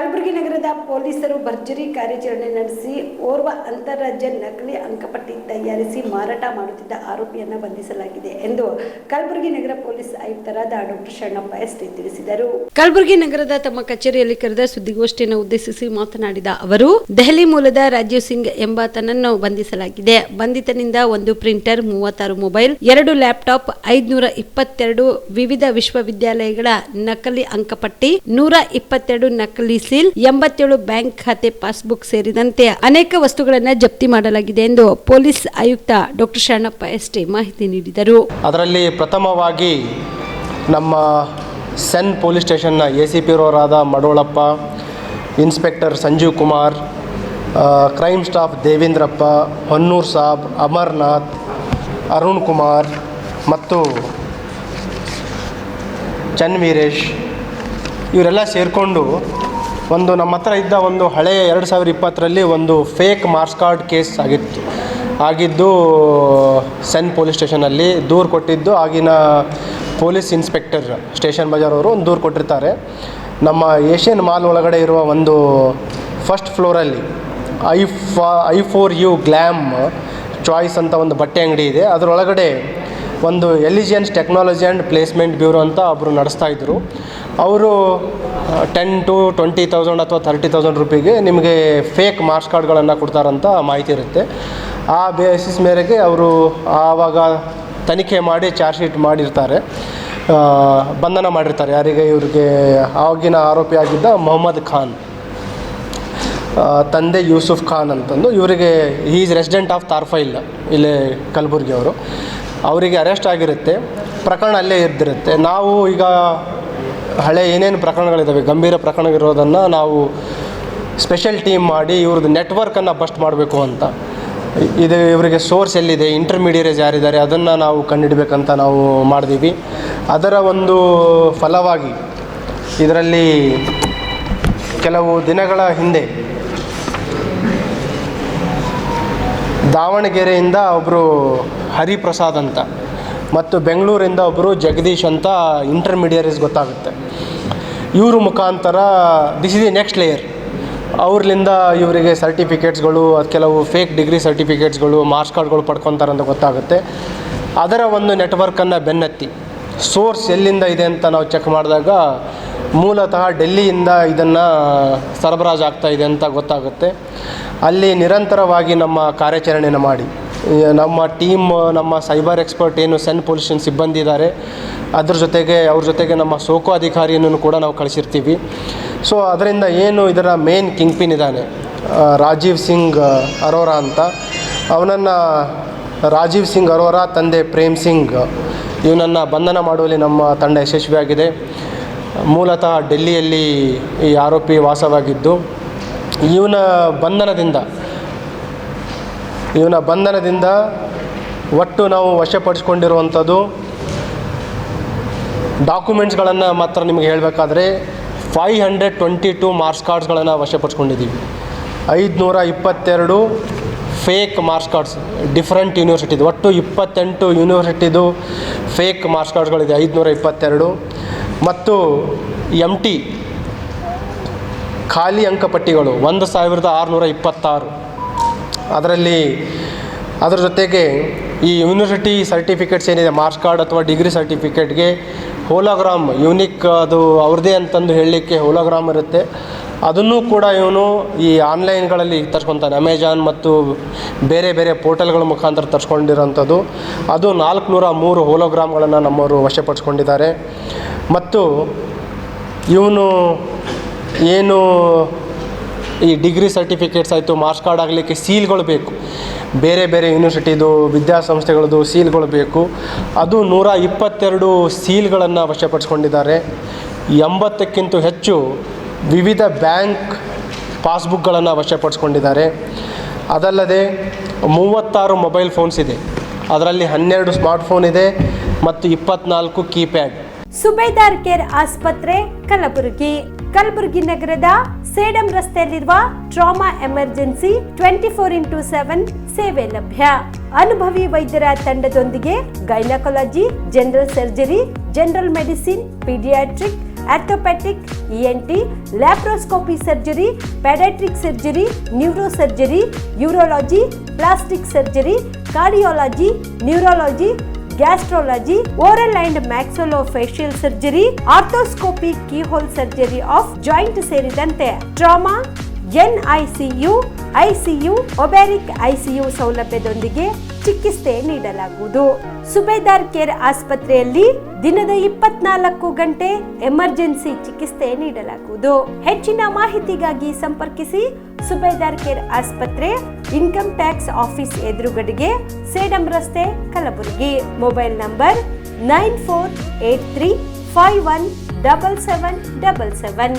ಕಲಬುರಗಿ ನಗರದ ಪೊಲೀಸರು ಭರ್ಜರಿ ಕಾರ್ಯಾಚರಣೆ ನಡೆಸಿ ಓರ್ವ ಅಂತಾರಾಜ್ಯ ನಕಲಿ ಅಂಕಪಟ್ಟಿ ತಯಾರಿಸಿ ಮಾರಾಟ ಮಾಡುತ್ತಿದ್ದ ಆರೋಪಿಯನ್ನು ಬಂಧಿಸಲಾಗಿದೆ ಎಂದು ಕಲಬುರಗಿ ನಗರ ಪೊಲೀಸ್ ಆಯುಕ್ತರಾದ ಡಾಕ್ಟರ್ ಶರಣಪ್ಪ ಎಸ್ಟಿ ತಿಳಿಸಿದರು. ಕಲಬುರಗಿ ನಗರದ ತಮ್ಮ ಕಚೇರಿಯಲ್ಲಿ ಕರೆದ ಸುದ್ದಿಗೋಷ್ಠಿಯನ್ನು ಉದ್ದೇಶಿಸಿ ಮಾತನಾಡಿದ ಅವರು, ದೆಹಲಿ ಮೂಲದ ರಾಜೀವ್ ಸಿಂಗ್ ಎಂಬಾತನನ್ನು ಬಂಧಿಸಲಾಗಿದೆ. ಬಂಧಿತನಿಂದ ಒಂದು ಪ್ರಿಂಟರ್, 36 ಮೊಬೈಲ್, 2 ಲ್ಯಾಪ್ಟಾಪ್, 522 ವಿವಿಧ ವಿಶ್ವವಿದ್ಯಾಲಯಗಳ ನಕಲಿ ಅಂಕಪಟ್ಟಿ, 122 ನಕಲಿ ಸೀಲ್, 87 ಬ್ಯಾಂಕ್ ಖಾತೆ ಪಾಸ್ಬುಕ್ ಸೇರಿದಂತೆ ಅನೇಕ ವಸ್ತುಗಳನ್ನು ಜಪ್ತಿ ಮಾಡಲಾಗಿದೆ ಎಂದು ಪೊಲೀಸ್ ಆಯುಕ್ತ ಡಾಕ್ಟರ್ ಶರಣಪ್ಪ ಎಸ್ಟಿ ಮಾಹಿತಿ ನೀಡಿದರು. ಅದರಲ್ಲಿ ಪ್ರಥಮವಾಗಿ ನಮ್ಮ ಸೆನ್ ಪೊಲೀಸ್ ಸ್ಟೇಷನ್ನ ACP ರವರಾದ Madolappa, inspector Sanjeev Kumar, crime staff Devendrappa, Honnur Sab, Amarnath, Arun Kumar ಮತ್ತು ಚನ್ ವೀರೇಶ್ ಇವರೆಲ್ಲ ಸೇರಿಕೊಂಡು ನಮ್ಮ ಹತ್ರ ಇದ್ದ ಒಂದು ಹಳೆಯ 2020ರಲ್ಲಿ ಒಂದು ಫೇಕ್ ಮಾರ್ಕ್ಸ್ ಕಾರ್ಡ್ ಕೇಸ್ ಆಗಿದ್ದು ಸೆನ್ ಪೊಲೀಸ್ ಸ್ಟೇಷನಲ್ಲಿ ದೂರು ಕೊಟ್ಟಿದ್ದು ಆಗಿನ ಪೊಲೀಸ್ ಇನ್ಸ್ಪೆಕ್ಟರ್ ಸ್ಟೇಷನ್ ಬಜಾರ್ ಅವರು ಒಂದು ದೂರು ಕೊಟ್ಟಿರ್ತಾರೆ. ನಮ್ಮ ಏಷ್ಯನ್ ಮಾಲ್ ಒಳಗಡೆ ಇರುವ ಒಂದು ಫಸ್ಟ್ ಫ್ಲೋರಲ್ಲಿ I4U ಗ್ಲ್ಯಾಮ್ ಚಾಯ್ಸ್ ಅಂತ ಒಂದು ಬಟ್ಟೆ ಅಂಗಡಿ ಇದೆ. ಅದರೊಳಗಡೆ ಒಂದು ಎಲಿಜಿಯನ್ಸ್ ಟೆಕ್ನಾಲಜಿ ಆ್ಯಂಡ್ ಪ್ಲೇಸ್ಮೆಂಟ್ ಬ್ಯೂರೋ ಅಂತ ಒಬ್ಬರು ನಡೆಸ್ತಾ ಇದ್ದರು. ಅವರು 10 to 20,000 ಅಥವಾ 30,000 ರೂಪಿಗೆ ನಿಮಗೆ ಫೇಕ್ ಮಾರ್ಕ್ಸ್ ಕಾರ್ಡ್ಗಳನ್ನು ಕೊಡ್ತಾರಂತ ಮಾಹಿತಿ ಇರುತ್ತೆ. ಆ ಬೇಸಿಸ್ ಮೇರೆಗೆ ಅವರು ಆವಾಗ ತನಿಖೆ ಮಾಡಿ ಚಾರ್ಜ್ ಶೀಟ್ ಮಾಡಿರ್ತಾರೆ, ಬಂಧನ ಮಾಡಿರ್ತಾರೆ. ಇವ್ರಿಗೆ ಆಗಿನ ಆರೋಪಿಯಾಗಿದ್ದ ಮೊಹಮ್ಮದ್ ಖಾನ್, ತಂದೆ ಯೂಸುಫ್ ಖಾನ್ ಅಂತಂದು. ಇವರಿಗೆ ಈಸ್ ರೆಸಿಡೆಂಟ್ ಆಫ್ ತಾರ್ಫೈಲ್, ಇಲ್ಲೇ ಕಲಬುರ್ಗಿ ಅವರು. ಅವರಿಗೆ ಅರೆಸ್ಟ್ ಆಗಿರುತ್ತೆ, ಪ್ರಕರಣ ಅಲ್ಲೇ ಇದ್ದಿರುತ್ತೆ. ನಾವು ಈಗ ಹಳೆ ಏನೇನು ಪ್ರಕರಣಗಳಿದ್ದಾವೆ, ಗಂಭೀರ ಪ್ರಕರಣಗಳಿರೋದನ್ನು ನಾವು ಸ್ಪೆಷಲ್ ಟೀಮ್ ಮಾಡಿ ಇವ್ರದ್ದು ನೆಟ್ವರ್ಕನ್ನು ಬಸ್ಟ್ ಮಾಡಬೇಕು ಅಂತ. ಇವರಿಗೆ ಸೋರ್ಸ್ ಎಲ್ಲಿದೆ, ಇಂಟರ್ಮೀಡಿಯೇಟ್ಸ್ ಯಾರಿದ್ದಾರೆ, ಅದನ್ನು ನಾವು ಕಂಡುಹಿಡಬೇಕಂತ ನಾವು ಮಾಡಿದ್ದೀವಿ. ಅದರ ಒಂದು ಫಲವಾಗಿ ಇದರಲ್ಲಿ ಕೆಲವು ದಿನಗಳ ಹಿಂದೆ ದಾವಣಗೆರೆಯಿಂದ ಒಬ್ಬರು ಹರಿಪ್ರಸಾದ್ ಅಂತ ಮತ್ತು ಬೆಂಗಳೂರಿಂದ ಒಬ್ಬರು ಜಗದೀಶ್ ಅಂತ ಇಂಟರ್ಮೀಡಿಯೇಟ್ಸ್ ಗೊತ್ತಾಗುತ್ತೆ. ಇವರು ಮುಖಾಂತರ this is the next layer. ಅವ್ರಲಿಂದ ಇವರಿಗೆ ಸರ್ಟಿಫಿಕೇಟ್ಸ್ಗಳು, ಕೆಲವು ಫೇಕ್ ಡಿಗ್ರಿ ಸರ್ಟಿಫಿಕೇಟ್ಸ್ಗಳು, ಮಾರ್ಕ್ಸ್ ಕಾರ್ಡ್ಗಳು ಪಡ್ಕೊತಾರಂತ ಗೊತ್ತಾಗುತ್ತೆ. ಅದರ ಒಂದು ನೆಟ್ವರ್ಕನ್ನು ಬೆನ್ನತ್ತಿ ಸೋರ್ಸ್ ಎಲ್ಲಿಂದ ಇದೆ ಅಂತ ನಾವು ಚೆಕ್ ಮಾಡಿದಾಗ ಮೂಲತಃ ಡೆಲ್ಲಿಯಿಂದ ಇದನ್ನು ಸರಬರಾಜು ಆಗ್ತಾ ಇದೆ ಅಂತ ಗೊತ್ತಾಗುತ್ತೆ. ಅಲ್ಲಿ ನಿರಂತರವಾಗಿ ನಮ್ಮ ಕಾರ್ಯಾಚರಣೆಯನ್ನು ಮಾಡಿ ನಮ್ಮ ಟೀಮ್, ನಮ್ಮ ಸೈಬರ್ ಎಕ್ಸ್ಪರ್ಟ್ ಏನು ಸೆನ್ ಪೊಲೀಸ್ ಸ್ಟೇಷನ್ ಸಿಬ್ಬಂದಿ ಇದ್ದಾರೆ, ಅವ್ರ ಜೊತೆಗೆ ನಮ್ಮ ಸೋಕೋ ಅಧಿಕಾರಿಯನ್ನು ಕೂಡ ನಾವು ಕಳಿಸಿರ್ತೀವಿ. ಸೊ ಅದರಿಂದ ಏನು ಇದರ ಮೇನ್ ಕಿಂಗ್ ಪಿನ್ ಇದ್ದಾನೆ, ರಾಜೀವ್ ಸಿಂಗ್ ಅರೋರಾ ಅಂತ, ಅವನನ್ನು ರಾಜೀವ್ ಸಿಂಗ್ ಅರೋರಾ ತಂದೆ ಪ್ರೇಮ್ ಸಿಂಗ್ ಇವನನ್ನು ಬಂಧನ ಮಾಡುವಲ್ಲಿ ನಮ್ಮ ತಂಡ ಯಶಸ್ವಿಯಾಗಿದೆ. ಮೂಲತಃ ಡೆಲ್ಲಿಯಲ್ಲಿ ಈ ಆರೋಪಿ ವಾಸವಾಗಿದ್ದು ಇವನ ಬಂಧನದಿಂದ ಒಟ್ಟು ನಾವು ವಶಪಡಿಸ್ಕೊಂಡಿರುವಂಥದ್ದು ಡಾಕ್ಯುಮೆಂಟ್ಸ್ಗಳನ್ನು ಮಾತ್ರ ನಿಮಗೆ ಹೇಳಬೇಕಾದ್ರೆ 522 ಮಾರ್ಕ್ಸ್ ಕಾರ್ಡ್ಸ್ಗಳನ್ನು ವಶಪಡಿಸ್ಕೊಂಡಿದ್ದೀವಿ. 522 ಫೇಕ್ ಮಾರ್ಕ್ಸ್ ಕಾರ್ಡ್ಸ್ ಡಿಫ್ರೆಂಟ್ ಯೂನಿವರ್ಸಿಟಿದು, ಒಟ್ಟು 28 ಯೂನಿವರ್ಸಿಟಿದು ಫೇಕ್ ಮಾರ್ಕ್ಸ್ ಕಾರ್ಡ್ಸ್ಗಳಿದೆ 522. ಮತ್ತು MT ಖಾಲಿ ಅಂಕಪಟ್ಟಿಗಳು 1626. ಅದರ ಜೊತೆಗೆ ಈ ಯೂನಿವರ್ಸಿಟಿ ಸರ್ಟಿಫಿಕೇಟ್ಸ್ ಏನಿದೆ, ಮಾರ್ಕ್ಸ್ ಕಾರ್ಡ್ ಅಥವಾ ಡಿಗ್ರಿ ಸರ್ಟಿಫಿಕೇಟ್ಗೆ ಹೋಲೋಗ್ರಾಮ್ ಯೂನಿಕ್, ಅದು ಅವ್ರದ್ದೇ ಅಂತಂದು ಹೇಳಲಿಕ್ಕೆ ಹೋಲೋಗ್ರಾಮ್ ಇರುತ್ತೆ. ಅದನ್ನು ಕೂಡ ಇವನು ಈ ಆನ್ಲೈನ್ಗಳಲ್ಲಿ ತರಿಸ್ಕೊತಾನೆ, ಅಮೆಜಾನ್ ಮತ್ತು ಬೇರೆ ಬೇರೆ ಪೋರ್ಟಲ್ಗಳ ಮುಖಾಂತರ ತರಿಸ್ಕೊಂಡಿರೋಂಥದ್ದು. ಅದು 403 ಹೋಲೋಗ್ರಾಮ್ಗಳನ್ನು ನಮ್ಮವರು ವಶಪಡಿಸ್ಕೊಂಡಿದ್ದಾರೆ. ಮತ್ತು ಇವನು ಏನು ಈ ಡಿಗ್ರಿ ಸರ್ಟಿಫಿಕೇಟ್ಸ್ ಆಯಿತು, ಮಾರ್ಕ್ಸ್ ಕಾರ್ಡ್ ಆಗಲಿಕ್ಕೆ ಸೀಲ್ಗಳು ಬೇಕು, ಬೇರೆ ಬೇರೆ ಯೂನಿವರ್ಸಿಟಿದು ವಿದ್ಯಾಸಂಸ್ಥೆಗಳದ್ದು ಸೀಲ್ಗಳು ಬೇಕು. ಅದು 122 ಸೀಲ್ಗಳನ್ನು ವಶಪಡಿಸ್ಕೊಂಡಿದ್ದಾರೆ. 80ಕ್ಕಿಂತ ಹೆಚ್ಚು ವಿವಿಧ ಬ್ಯಾಂಕ್ ಪಾಸ್ಬುಕ್ಗಳನ್ನು ವಶಪಡಿಸ್ಕೊಂಡಿದ್ದಾರೆ. ಅದಲ್ಲದೆ 36 ಮೊಬೈಲ್ ಫೋನ್ಸ್ ಇದೆ, ಅದರಲ್ಲಿ 12 ಸ್ಮಾರ್ಟ್ಫೋನ್ ಇದೆ ಮತ್ತು 24 ಕೀಪ್ಯಾಡ್. ಸುಬೇದಾರ್ ಕೇರ್ ಆಸ್ಪತ್ರೆ ಕಲಬುರಗಿ ನಗರದ ಸೇಡಂ ರಸ್ತೆಯಲ್ಲಿರುವ ಟ್ರಾಮಾ ಎಮರ್ಜೆನ್ಸಿ 24x7 ಸೇವೆ ಲಭ್ಯ. ಅನುಭವಿ ವೈದ್ಯರ ತಂಡದೊಂದಿಗೆ gynaecology, general surgery, general medicine, paediatric, orthopaedic, ENT, laparoscopy surgery, paediatric surgery, neuro surgery, urology, plastic surgery, cardiology, neurology, gastrology, oral and maxillofacial surgery, arthroscopy, keyhole surgery of joint ಸೇರಿದಂತೆ trauma, NICU, ICU, ಒಬ್ಯಾರಿಕ್ ICU ಸೌಲಭ್ಯದೊಂದಿಗೆ ಚಿಕಿತ್ಸೆ ನೀಡಲಾಗುವುದು. ಸುಬೇದಾರ್ care ಆಸ್ಪತ್ರೆಯಲ್ಲಿ ದಿನದ 24 ಗಂಟೆ emergency ಚಿಕಿತ್ಸೆ ನೀಡಲಾಗುವುದು. ಹೆಚ್ಚಿನ ಮಾಹಿತಿಗಾಗಿ ಸಂಪರ್ಕಿಸಿ ಸುಬೇದಾರ್ ಕೇರ್ ಆಸ್ಪತ್ರೆ, ಇನ್ಕಮ್ ಟ್ಯಾಕ್ಸ್ ಆಫೀಸ್ ಎದುರುಗಡೆಗೆ, ಸೇಡಂ ರಸ್ತೆ, ಕಲಬುರಗಿ. Mobile number 9483517777.